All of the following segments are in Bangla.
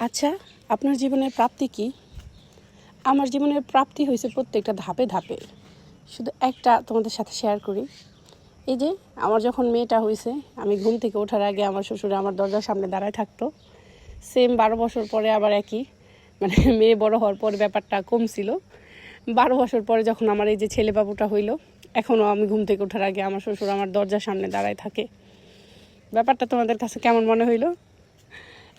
আচ্ছা, আপনার জীবনের প্রাপ্তি কি? আমার জীবনের প্রাপ্তি হয়েছে প্রত্যেকটা ধাপে ধাপে। শুধু একটা তোমাদের সাথে শেয়ার করি। এই যে আমার যখন মেয়েটা হয়েছে, আমি ঘুম থেকে ওঠার আগে আমার শ্বশুর আমার দরজার সামনে দাঁড়ায় থাকতো। সেম 12 বছর পরে আবার একই, মানে মেয়ে বড় হওয়ার পর ব্যাপারটা কম ছিল। 12 বছর পরে যখন আমার এই যে ছেলে বাবুটা হইলো, এখনও আমি ঘুম থেকে ওঠার আগে আমার শ্বশুর আমার দরজার সামনে দাঁড়ায় থাকে। ব্যাপারটা তোমাদের কাছে কেমন মনে হইলো?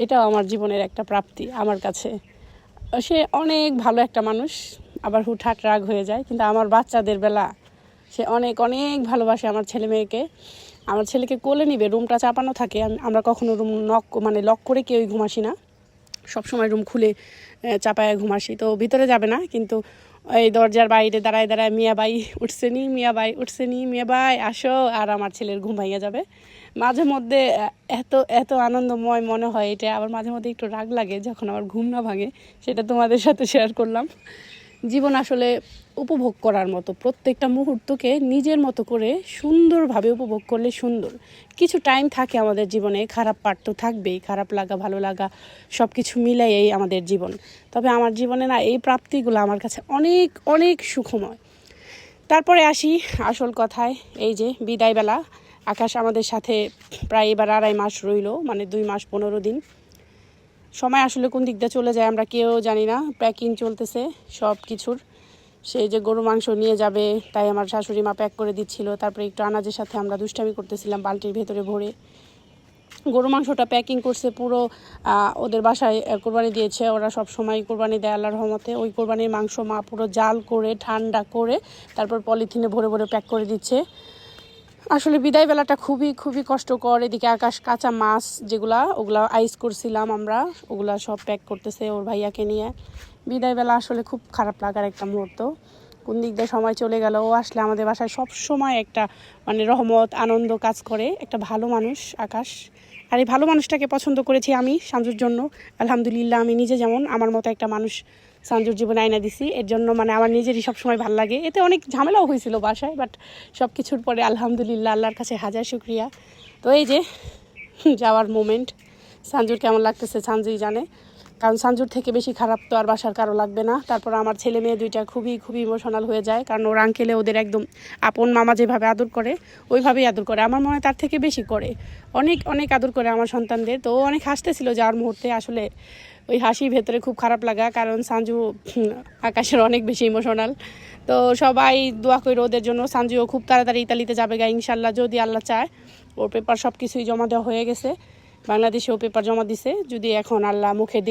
এটাও আমার জীবনের একটা প্রাপ্তি আমার কাছে। সে অনেক ভালো একটা মানুষ, আবার হুটহাট রাগ হয়ে যায়, কিন্তু আমার বাচ্চাদের বেলা সে অনেক অনেক ভালোবাসে আমার ছেলে মেয়েকে। আমার ছেলেকে কোলে নিবে, রুমটা চাপানো থাকে, আমরা কখনো রুম লক করে কেউই ঘুমাসি না, সবসময় রুম খুলে চাপায় ঘুমাসি। তো ভিতরে যাবে না, কিন্তু এই দরজার বাইরে দাঁড়ায় দাঁড়ায় মিয়াবাই উঠছে নি, মিয়াবাই উঠছে নি, মিয়াবাই আসো, আর আমার ছেলের ঘুম ভাইয়া যাবে। মাঝে মধ্যে এত এত আনন্দময় মনে হয় এটা, আবার মাঝে মধ্যে একটু রাগ লাগে যখন আমার ঘুম না ভাঙে। সেটা তোমাদের সাথে শেয়ার করলাম। জীবন আসলে উপভোগ করার মতো, প্রত্যেকটা মুহূর্তকে নিজের মতো করে সুন্দরভাবে উপভোগ করলে সুন্দর। কিছু টাইম থাকে আমাদের জীবনে, খারাপ পার্ট তো থাকবেই, খারাপ লাগা ভালো লাগা সব কিছু মিলাইয়েই আমাদের জীবন। তবে আমার জীবনে না, এই প্রাপ্তিগুলো আমার কাছে অনেক অনেক সুখময়। তারপরে আসি আসল কথায়। এই যে বিদায়বেলা, আকাশ আমাদের সাথে প্রায় এবার 2.5 মাস রইল, মানে 2 মাস 15 দিন। সময় আসলে কোন দিক দিয়ে চলে যায় আমরা কেউ জানি না। প্যাকিং চলতেছে সব কিছুর। সেই যে গরু মাংস নিয়ে যাবে, তাই আমার শাশুড়ি মা প্যাক করে দিচ্ছিল। তারপরে একটু আনাজের সাথে আমরা দুষ্টামি করতেছিলাম বালতির ভেতরে ভরে। গরু মাংসটা প্যাকিং করছে পুরো, ওদের বাসায় কোরবানি দিয়েছে, ওরা সব সময় কোরবানি দেয় আল্লাহর রহমতে। ওই কোরবানির মাংস মা পুরো জাল করে ঠান্ডা করে তারপর পলিথিনে ভরে ভরে প্যাক করে দিচ্ছে। আসলে বিদায়বেলাটা খুবই খুবই কষ্টকর। এদিকে আকাশ কাঁচা মাছ ওগুলা আইস করছিলাম আমরা, ওগুলা সব প্যাক করতেছে ওর ভাইয়াকে নিয়ে। বিদায়বেলা আসলে খুব খারাপ লাগার একটা মুহূর্ত। কোন দিক দিয়ে সময় চলে গেল। ও আসলে আমাদের বাসায় সব সময় একটা মানে রহমত আনন্দ কাজ করে। একটা ভালো মানুষ আকাশ, আর এই ভালো মানুষটাকে পছন্দ করেছি আমি সাঞ্জুর জন্য। আলহামদুলিল্লাহ, আমি নিজে যেমন আমার মতো একটা মানুষ সাঞ্জুর জীবনে আয়না দিছি, এর জন্য মানে আমার নিজেরই সবসময় ভালো লাগে। এতে অনেক ঝামেলাও হয়েছিল বাসায়, বাট সব কিছুর পরে আলহামদুলিল্লাহ, আল্লাহর কাছে হাজার শুক্রিয়া। তো এই যে যাওয়ার মোমেন্ট, সাঞ্জুর কেমন লাগতেছে সাঞ্জুই জানে, কারণ সাঞ্জুর থেকে বেশি খারাপ তো আর বাসার কারো লাগবে না। তারপর আমার ছেলে মেয়ে দুইটা খুবই খুবই ইমোশনাল হয়ে যায়, কারণ ওর আঙ্কেলে ওদের একদম আপন মামা যেভাবে আদর করে ওইভাবেই আদর করে। আমার মনে হয় তার থেকে বেশি করে, অনেক অনেক আদর করে আমার সন্তানদের। তো অনেক হাসতেছিল যাওয়ার মুহূর্তে, আসলে ওই হাসি ভেতরে খুব খারাপ লাগা, কারণ সাঞ্জু আকাশের অনেক বেশি ইমোশনাল। তো সবাই দোয়া করে ওদের জন্য। সাঞ্জুও খুব তাড়াতাড়ি ইতালিতে যাবে গা ইনশাল্লাহ, যদি আল্লাহ চায়। ওর পেপার সব কিছুই জমা দেওয়া হয়ে গেছে, বাংলাদেশেও পেপার জমা দিছে, যদি এখন আল্লাহ মুখে